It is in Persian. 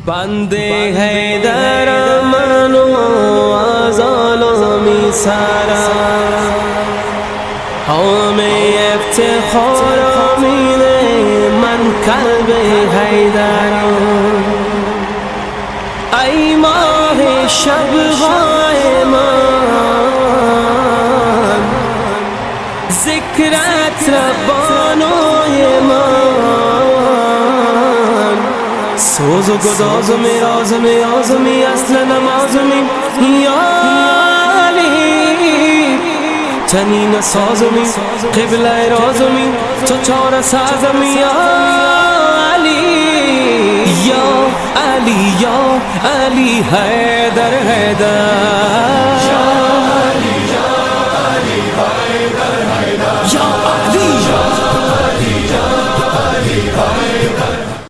बंदे हैदर मनो आज़ालोमी सारा हमें इफ्तिखार मिले मन कल्बे हैदर ऐ माह शब गायमान ذكرت ربانوی من سوز و گدازمی رازمی آزمی اصل نمازمی یا علی تنین سازمی قبله رازمی تو چار سازمی یا علی یا علی یا علی حیدر حیدر